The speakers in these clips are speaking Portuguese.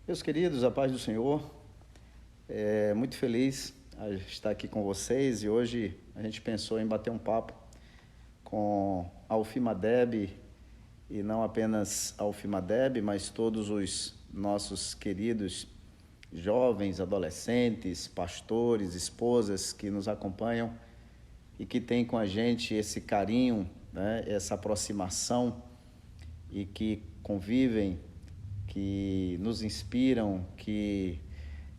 Meus queridos, a paz do Senhor, muito feliz a estar aqui com vocês e hoje a gente pensou em bater um papo com a Alfimadeb e não apenas a Alfimadeb, mas todos os nossos queridos jovens, adolescentes, pastores, esposas que nos acompanham e que têm com a gente esse carinho, né, essa aproximação e que convivem, que nos inspiram, que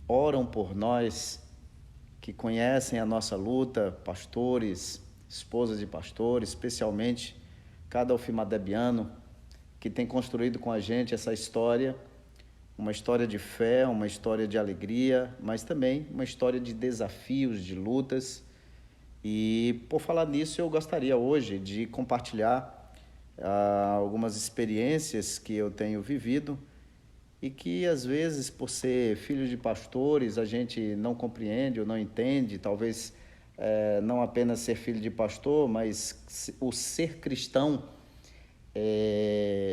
oram por nós, que conhecem a nossa luta, pastores, esposas de pastores, especialmente cada alfimadebiano que tem construído com a gente essa história, uma história de fé, uma história de alegria, mas também uma história de desafios, de lutas. E por falar nisso, eu gostaria hoje de compartilhar algumas experiências que eu tenho vivido e que às vezes, por ser filho de pastores, a gente não compreende ou não entende, talvez não apenas ser filho de pastor, mas o ser cristão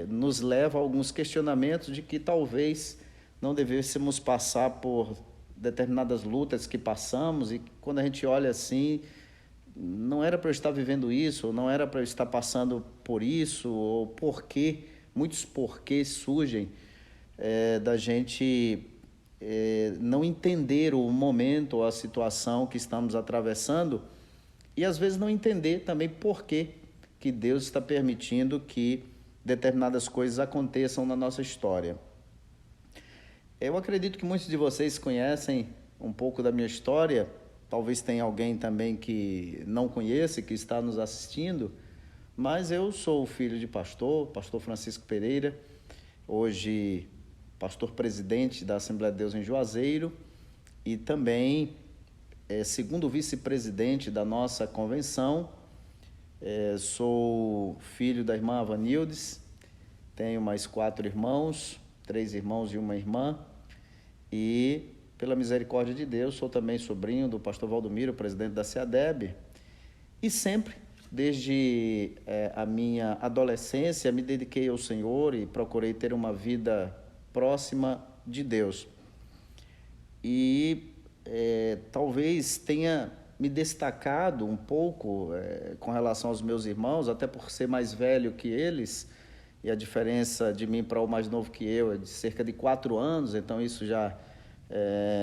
nos leva a alguns questionamentos de que talvez não devêssemos passar por determinadas lutas que passamos e quando a gente olha assim, não era para eu estar vivendo isso, ou não era para eu estar passando por isso, ou porquê, muitos porquês surgem da gente não entender o momento ou a situação que estamos atravessando e às vezes não entender também por que Deus está permitindo que determinadas coisas aconteçam na nossa história. Eu acredito que muitos de vocês conhecem um pouco da minha história, talvez tenha alguém também que não conheça, que está nos assistindo, mas eu sou filho de pastor Francisco Pereira, hoje pastor presidente da Assembleia de Deus em Juazeiro e também segundo vice-presidente da nossa convenção. Sou filho da irmã Avanildes, tenho mais 4 irmãos, 3 irmãos e uma irmã e, pela misericórdia de Deus, sou também sobrinho do pastor Valdomiro, presidente da SEADEB, e sempre, desde a minha adolescência, me dediquei ao Senhor e procurei ter uma vida próxima de Deus. E talvez tenha me destacado um pouco com relação aos meus irmãos, até por ser mais velho que eles, e a diferença de mim para o mais novo que eu é de cerca de 4 anos, então isso já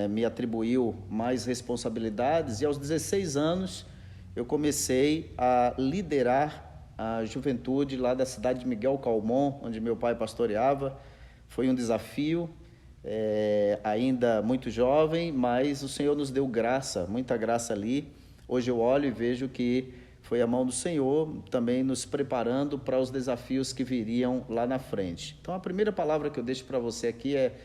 me atribuiu mais responsabilidades, e aos 16 anos eu comecei a liderar a juventude lá da cidade de Miguel Calmon, onde meu pai pastoreava. Foi um desafio, ainda muito jovem, mas o Senhor nos deu graça, muita graça ali. Hoje eu olho e vejo que foi a mão do Senhor também nos preparando para os desafios que viriam lá na frente. Então a primeira palavra que eu deixo para você aqui é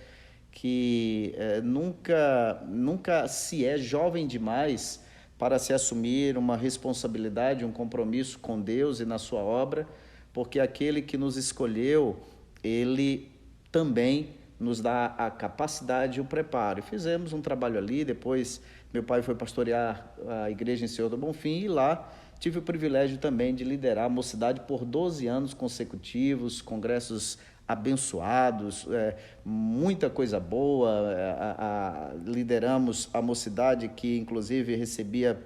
que nunca se é jovem demais para se assumir uma responsabilidade, um compromisso com Deus e na sua obra, porque aquele que nos escolheu, ele também nos dá a capacidade e o preparo. E fizemos um trabalho ali, depois meu pai foi pastorear a igreja em Senhor do Bonfim e lá tive o privilégio também de liderar a mocidade por 12 anos consecutivos, congressos abençoados, muita coisa boa. Lideramos a mocidade que inclusive recebia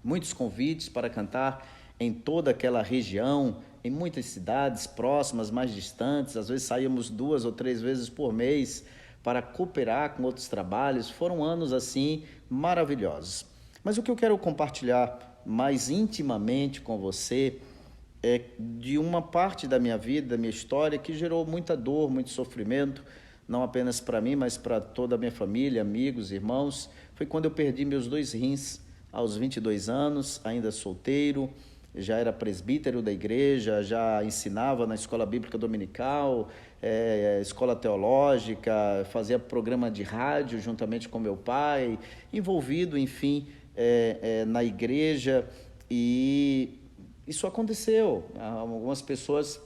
muitos convites para cantar em toda aquela região, em muitas cidades próximas, mais distantes. Às vezes saíamos 2 ou 3 vezes por mês para cooperar com outros trabalhos. Foram anos assim maravilhosos. Mas o que eu quero compartilhar mais intimamente com você é de uma parte da minha vida, da minha história, que gerou muita dor, muito sofrimento, não apenas para mim, mas para toda a minha família, amigos, irmãos. Foi quando eu perdi meus 2 rins aos 22 anos, ainda solteiro, já era presbítero da igreja, já ensinava na escola bíblica dominical, escola teológica, fazia programa de rádio juntamente com meu pai, envolvido, enfim, na igreja. E isso aconteceu. Algumas pessoas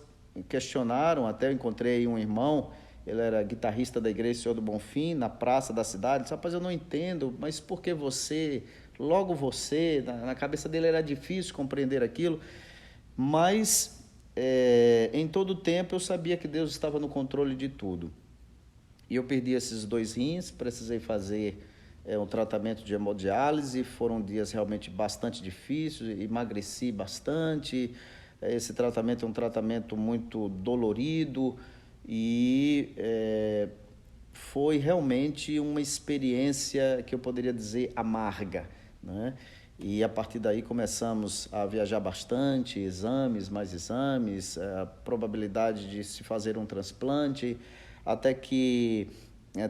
questionaram, até eu encontrei um irmão, ele era guitarrista da igreja Senhor do Bonfim, na praça da cidade. Disse: rapaz, eu não entendo, mas por que você, logo você? Na cabeça dele era difícil compreender aquilo, mas em todo o tempo eu sabia que Deus estava no controle de tudo. E eu perdi esses 2 rins, precisei fazer um tratamento de hemodiálise, foram dias realmente bastante difíceis, emagreci bastante. Esse tratamento é um tratamento muito dolorido e foi realmente uma experiência que eu poderia dizer amarga, né? E a partir daí começamos a viajar bastante, exames, mais exames, a probabilidade de se fazer um transplante, até que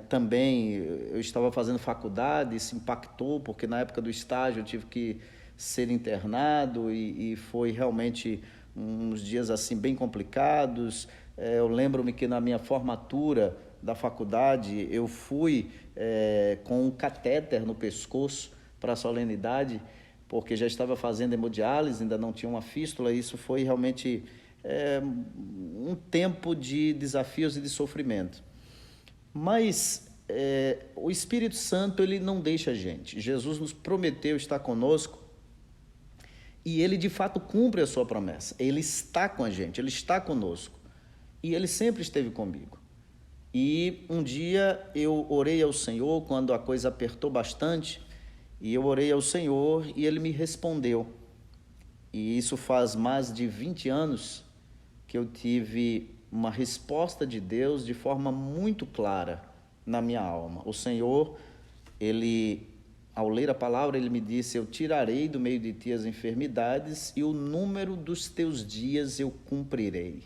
também eu estava fazendo faculdade, isso impactou, porque na época do estágio eu tive que ser internado e foi realmente uns dias assim bem complicados. Eu lembro-me que na minha formatura da faculdade eu fui com um catéter no pescoço para a solenidade, porque já estava fazendo hemodiálise, ainda não tinha uma fístula, e isso foi realmente um tempo de desafios e de sofrimento. Mas o Espírito Santo, ele não deixa a gente. Jesus nos prometeu estar conosco e ele de fato cumpre a sua promessa. Ele está com a gente, ele está conosco e ele sempre esteve comigo. E um dia eu orei ao Senhor quando a coisa apertou bastante, e eu orei ao Senhor e ele me respondeu. E isso faz mais de 20 anos que eu tive uma resposta de Deus de forma muito clara na minha alma. O Senhor, ele, ao ler a palavra, ele me disse: eu tirarei do meio de ti as enfermidades e o número dos teus dias eu cumprirei.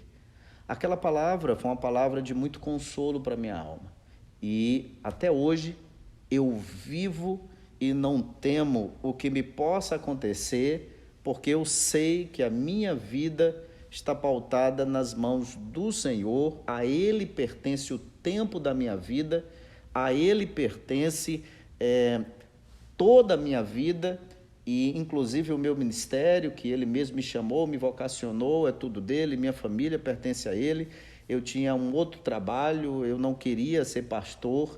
Aquela palavra foi uma palavra de muito consolo para minha alma. E até hoje eu vivo e não temo o que me possa acontecer, porque eu sei que a minha vida está pautada nas mãos do Senhor. A Ele pertence o tempo da minha vida, a Ele pertence toda a minha vida, e inclusive o meu ministério, que Ele mesmo me chamou, me vocacionou, é tudo dele, minha família pertence a Ele. Eu tinha um outro trabalho, eu não queria ser pastor,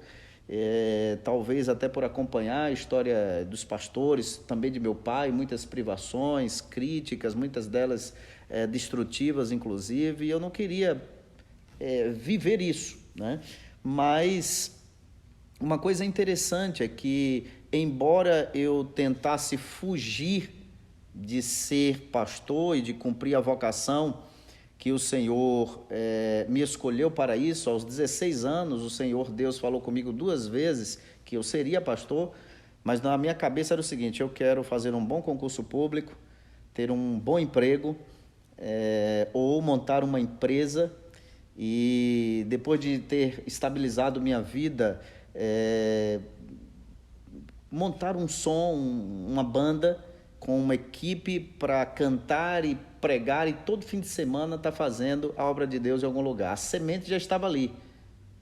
talvez até por acompanhar a história dos pastores, também de meu pai, muitas privações, críticas, muitas delas destrutivas inclusive, e eu não queria viver isso, né? Mas uma coisa interessante é que, embora eu tentasse fugir de ser pastor e de cumprir a vocação que o Senhor me escolheu para isso, aos 16 anos, o Senhor Deus falou comigo 2 vezes que eu seria pastor, mas na minha cabeça era o seguinte: eu quero fazer um bom concurso público, ter um bom emprego, ou montar uma empresa, e depois de ter estabilizado minha vida, montar um som, uma banda com uma equipe para cantar e pregar, e todo fim de semana estar fazendo a obra de Deus em algum lugar. A semente já estava ali,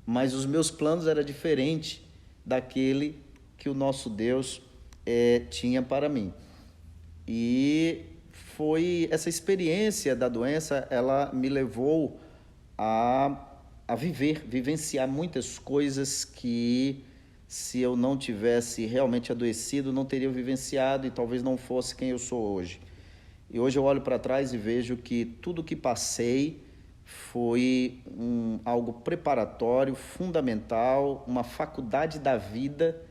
mas os meus planos eram diferentes daquele que o nosso Deus tinha para mim. E foi essa experiência da doença, ela me levou a vivenciar muitas coisas que, se eu não tivesse realmente adoecido, não teria vivenciado e talvez não fosse quem eu sou hoje. E hoje eu olho para trás e vejo que tudo que passei foi algo preparatório, fundamental, uma faculdade da vida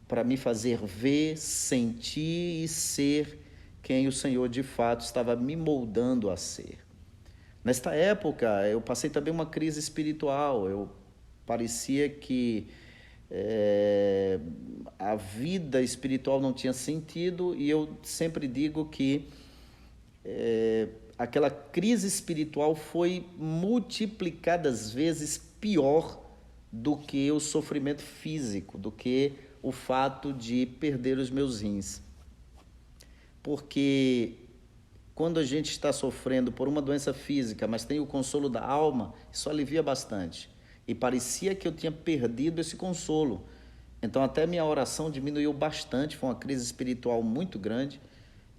para me fazer ver, sentir e ser quem o Senhor de fato estava me moldando a ser. Nesta época, eu passei também uma crise espiritual. Eu parecia que a vida espiritual não tinha sentido, e eu sempre digo que aquela crise espiritual foi multiplicadas vezes pior do que o sofrimento físico, do que o fato de perder os meus rins. Porque quando a gente está sofrendo por uma doença física, mas tem o consolo da alma, isso alivia bastante. E parecia que eu tinha perdido esse consolo. Então até minha oração diminuiu bastante, foi uma crise espiritual muito grande.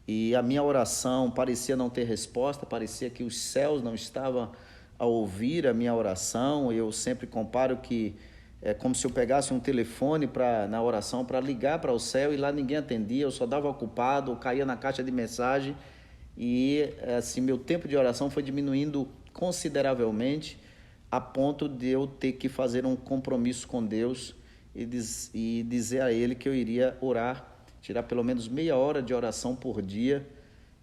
E a minha oração parecia não ter resposta, parecia que os céus não estavam a ouvir a minha oração. Eu sempre comparo que é como se eu pegasse um telefone na oração para ligar para o céu, e lá ninguém atendia, eu só dava ocupado, ou caía na caixa de mensagem. E assim, meu tempo de oração foi diminuindo consideravelmente, a ponto de eu ter que fazer um compromisso com Deus e dizer a Ele que eu iria orar, tirar pelo menos meia hora de oração por dia.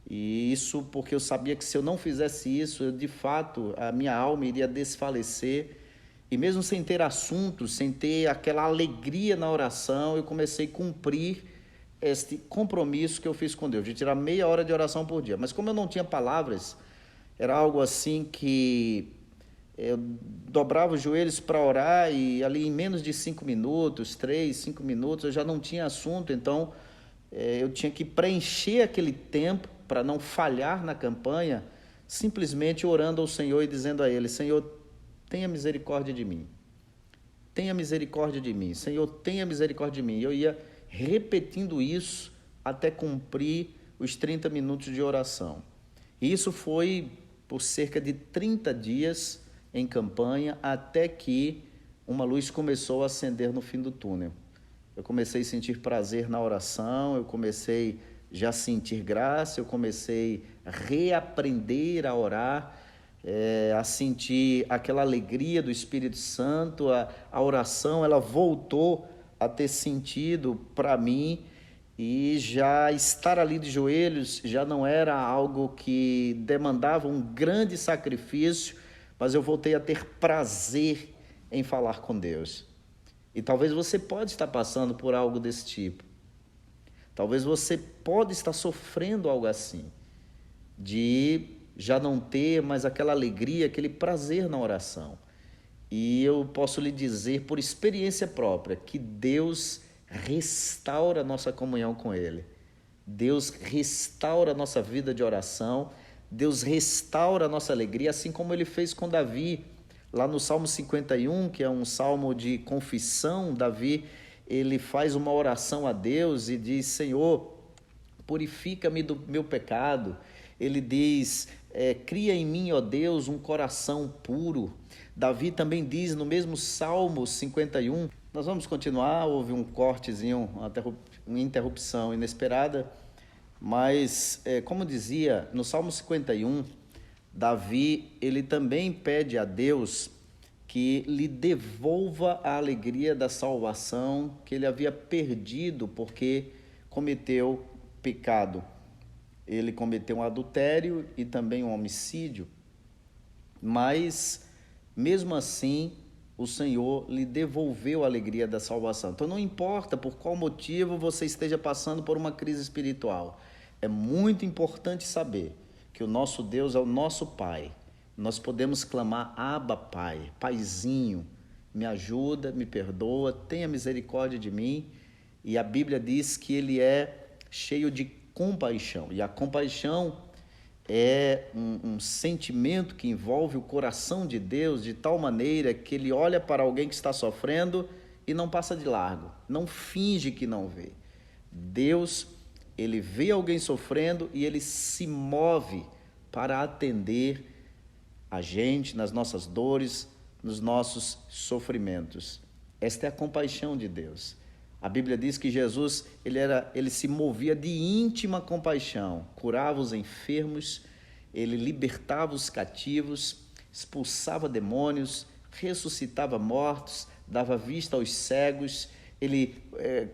E isso porque eu sabia que se eu não fizesse isso, de fato, a minha alma iria desfalecer. E mesmo sem ter assuntos, sem ter aquela alegria na oração, eu comecei a cumprir este compromisso que eu fiz com Deus, de tirar meia hora de oração por dia. Mas como eu não tinha palavras, era algo assim que eu dobrava os joelhos para orar e ali em menos de 5 minutos, 3, 5 minutos, eu já não tinha assunto. Então eu tinha que preencher aquele tempo para não falhar na campanha, simplesmente orando ao Senhor e dizendo a Ele: Senhor, tenha misericórdia de mim. Tenha misericórdia de mim. Senhor, tenha misericórdia de mim. Eu ia repetindo isso até cumprir os 30 minutos de oração. E isso foi por cerca de 30 dias em campanha, até que uma luz começou a acender no fim do túnel. Eu comecei a sentir prazer na oração, eu comecei já a sentir graça, eu comecei a reaprender a orar, a sentir aquela alegria do Espírito Santo. A oração, ela voltou a ter sentido para mim, e já estar ali de joelhos já não era algo que demandava um grande sacrifício, mas eu voltei a ter prazer em falar com Deus. E talvez você pode estar passando por algo desse tipo. Talvez você pode estar sofrendo algo assim, de já não ter mais aquela alegria, aquele prazer na oração. E eu posso lhe dizer por experiência própria que Deus restaura a nossa comunhão com Ele. Deus restaura a nossa vida de oração. Deus restaura a nossa alegria, assim como Ele fez com Davi. Lá no Salmo 51, que é um salmo de confissão, Davi, ele faz uma oração a Deus e diz: Senhor, purifica-me do meu pecado. Ele diz: cria em mim, ó Deus, um coração puro. Davi também diz no mesmo Salmo 51, nós vamos continuar, houve um cortezinho, uma interrupção inesperada, mas como dizia no Salmo 51, Davi, ele também pede a Deus que lhe devolva a alegria da salvação que ele havia perdido porque cometeu pecado. Ele cometeu um adultério e também um homicídio, mas mesmo assim o Senhor lhe devolveu a alegria da salvação. Então não importa por qual motivo você esteja passando por uma crise espiritual, é muito importante saber que o nosso Deus é o nosso Pai. Nós podemos clamar: Abba, Pai, Paizinho, me ajuda, me perdoa, tenha misericórdia de mim. E a Bíblia diz que Ele é cheio de compaixão. E a compaixão é um sentimento que envolve o coração de Deus de tal maneira que Ele olha para alguém que está sofrendo e não passa de largo, não finge que não vê. Deus, Ele vê alguém sofrendo e Ele se move para atender a gente nas nossas dores, nos nossos sofrimentos. Esta é a compaixão de Deus. A Bíblia diz que Jesus, ele se movia de íntima compaixão, curava os enfermos, ele libertava os cativos, expulsava demônios, ressuscitava mortos, dava vista aos cegos, ele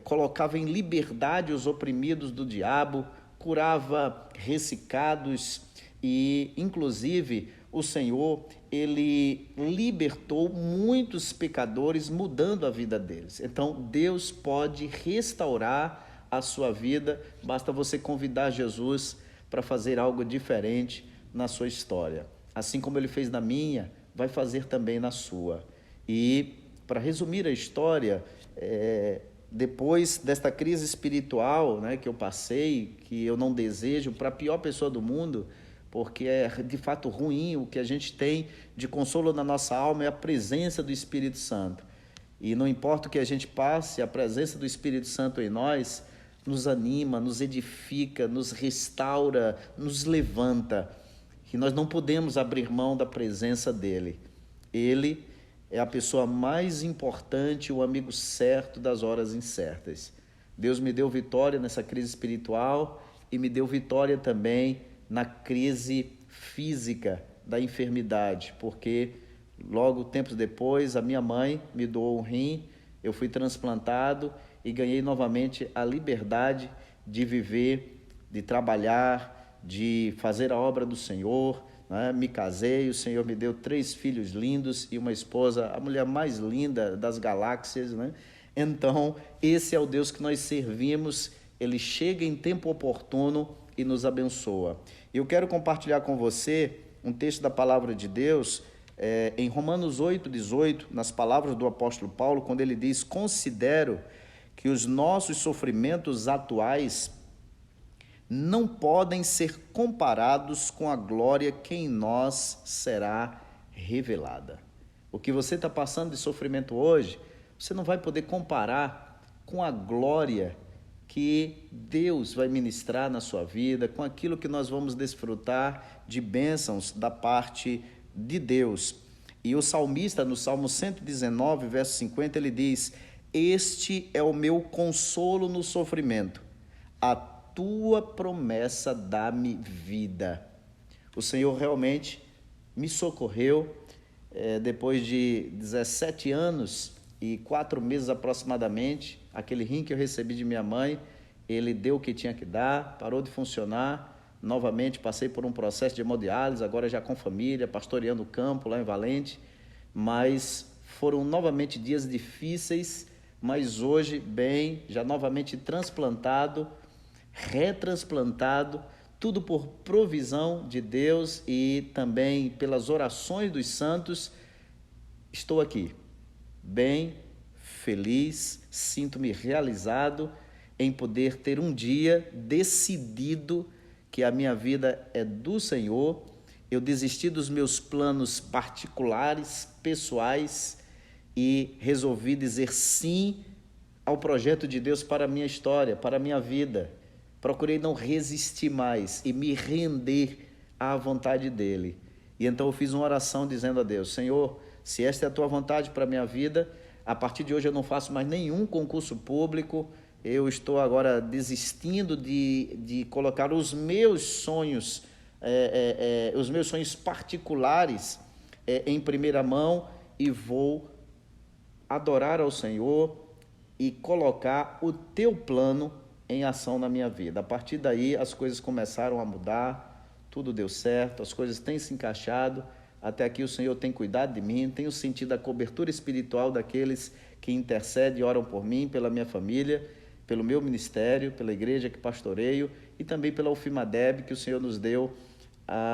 colocava em liberdade os oprimidos do diabo, curava ressecados e, inclusive, o Senhor, Ele libertou muitos pecadores, mudando a vida deles. Então, Deus pode restaurar a sua vida, basta você convidar Jesus para fazer algo diferente na sua história. Assim como Ele fez na minha, vai fazer também na sua. E, para resumir a história, depois desta crise espiritual, né, que eu passei, que eu não desejo para a pior pessoa do mundo, porque é de fato ruim, o que a gente tem de consolo na nossa alma é a presença do Espírito Santo. E não importa o que a gente passe, a presença do Espírito Santo em nós nos anima, nos edifica, nos restaura, nos levanta. E nós não podemos abrir mão da presença dele. Ele é a pessoa mais importante, o amigo certo das horas incertas. Deus me deu vitória nessa crise espiritual e me deu vitória também na crise física da enfermidade, porque Logo, tempos depois, a minha mãe me doou um rim, eu fui transplantado e ganhei novamente a liberdade de viver, de trabalhar, de fazer a obra do Senhor, né? Me casei, o Senhor me deu 3 filhos lindos e uma esposa, a mulher mais linda das galáxias, né? Então, esse é o Deus que nós servimos, Ele chega em tempo oportuno e nos abençoa. Eu quero compartilhar com você um texto da palavra de Deus, em Romanos 8,18, nas palavras do apóstolo Paulo, quando ele diz: considero que os nossos sofrimentos atuais não podem ser comparados com a glória que em nós será revelada. O que você está passando de sofrimento hoje, você não vai poder comparar com a glória que Deus vai ministrar na sua vida, com aquilo que nós vamos desfrutar de bênçãos da parte de Deus. E o salmista, no Salmo 119, verso 50, ele diz: este é o meu consolo no sofrimento, a tua promessa dá-me vida. O Senhor realmente me socorreu, depois de 17 anos e 4 meses aproximadamente, aquele rim que eu recebi de minha mãe, ele deu o que tinha que dar, parou de funcionar. Novamente passei por um processo de hemodiálise, agora já com família, pastoreando o campo lá em Valente, mas foram novamente dias difíceis, mas hoje bem, já novamente transplantado, retransplantado, tudo por provisão de Deus e também pelas orações dos santos. Estou aqui, bem, feliz, sinto-me realizado em poder ter um dia decidido que a minha vida é do Senhor. Eu desisti dos meus planos particulares, pessoais, e resolvi dizer sim ao projeto de Deus para a minha história, para a minha vida. Procurei não resistir mais e me render à vontade dEle. E então eu fiz uma oração dizendo a Deus: Senhor, se esta é a Tua vontade para a minha vida, a partir de hoje eu não faço mais nenhum concurso público. Eu estou agora desistindo de colocar os meus sonhos, os meus sonhos particulares em primeira mão, e vou adorar ao Senhor e colocar o Teu plano em ação na minha vida. A partir daí as coisas começaram a mudar, tudo deu certo, as coisas têm se encaixado. Até aqui o Senhor tem cuidado de mim, tenho sentido a cobertura espiritual daqueles que intercedem e oram por mim, pela minha família, pelo meu ministério, pela igreja que pastoreio e também pela UFIMADEB, que o Senhor nos deu,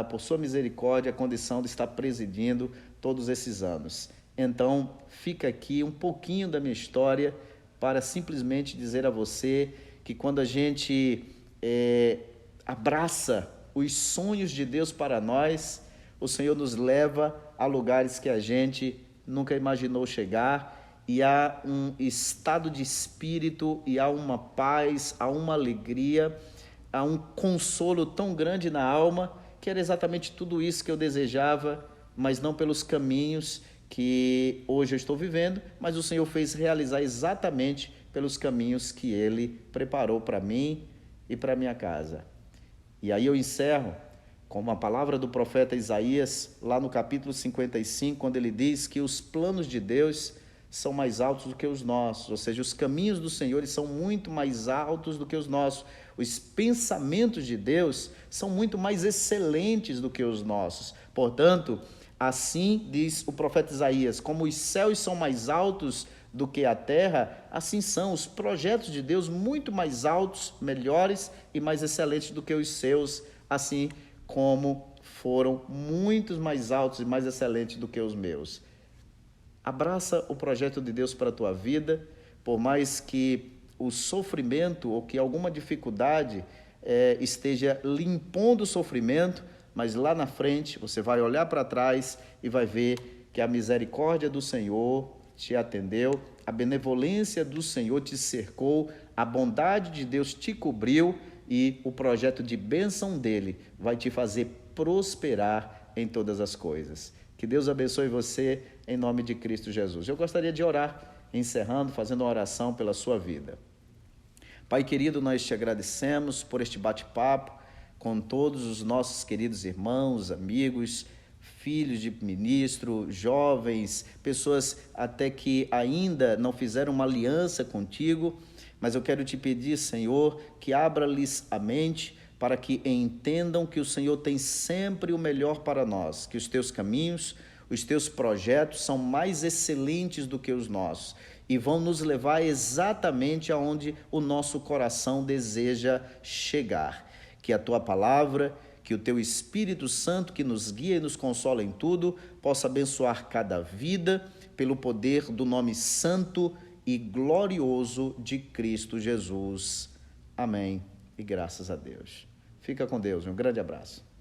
por sua misericórdia, a condição de estar presidindo todos esses anos. Então, fica aqui um pouquinho da minha história para simplesmente dizer a você que quando a gente abraça os sonhos de Deus para nós, o Senhor nos leva a lugares que a gente nunca imaginou chegar, e há um estado de espírito, e há uma paz, há uma alegria, há um consolo tão grande na alma, que era exatamente tudo isso que eu desejava, mas não pelos caminhos que hoje eu estou vivendo, mas o Senhor fez realizar exatamente pelos caminhos que Ele preparou para mim e para minha casa. E aí eu encerro com uma palavra do profeta Isaías, lá no capítulo 55, quando ele diz que os planos de Deus são mais altos do que os nossos, ou seja, os caminhos do Senhor são muito mais altos do que os nossos, os pensamentos de Deus são muito mais excelentes do que os nossos. Portanto, assim diz o profeta Isaías: como os céus são mais altos do que a terra, assim são os projetos de Deus muito mais altos, melhores e mais excelentes do que os seus, assim como foram muitos mais altos e mais excelentes do que os meus. Abraça o projeto de Deus para a tua vida, por mais que o sofrimento ou que alguma dificuldade esteja limpando o sofrimento, mas lá na frente você vai olhar para trás e vai ver que a misericórdia do Senhor te atendeu, a benevolência do Senhor te cercou, a bondade de Deus te cobriu, e o projeto de bênção dele vai te fazer prosperar em todas as coisas. Que Deus abençoe você em nome de Cristo Jesus. Eu gostaria de orar, encerrando, fazendo uma oração pela sua vida. Pai querido, nós te agradecemos por este bate-papo com todos os nossos queridos irmãos, amigos, filhos de ministro, jovens, pessoas até que ainda não fizeram uma aliança contigo, mas eu quero te pedir, Senhor, que abra-lhes a mente para que entendam que o Senhor tem sempre o melhor para nós, que os teus caminhos, os teus projetos são mais excelentes do que os nossos e vão nos levar exatamente aonde o nosso coração deseja chegar. Que a tua palavra, que o teu Espírito Santo, que nos guia e nos consola em tudo, possa abençoar cada vida pelo poder do nome santo e glorioso de Cristo Jesus. Amém. E graças a Deus. Fica com Deus. Um grande abraço.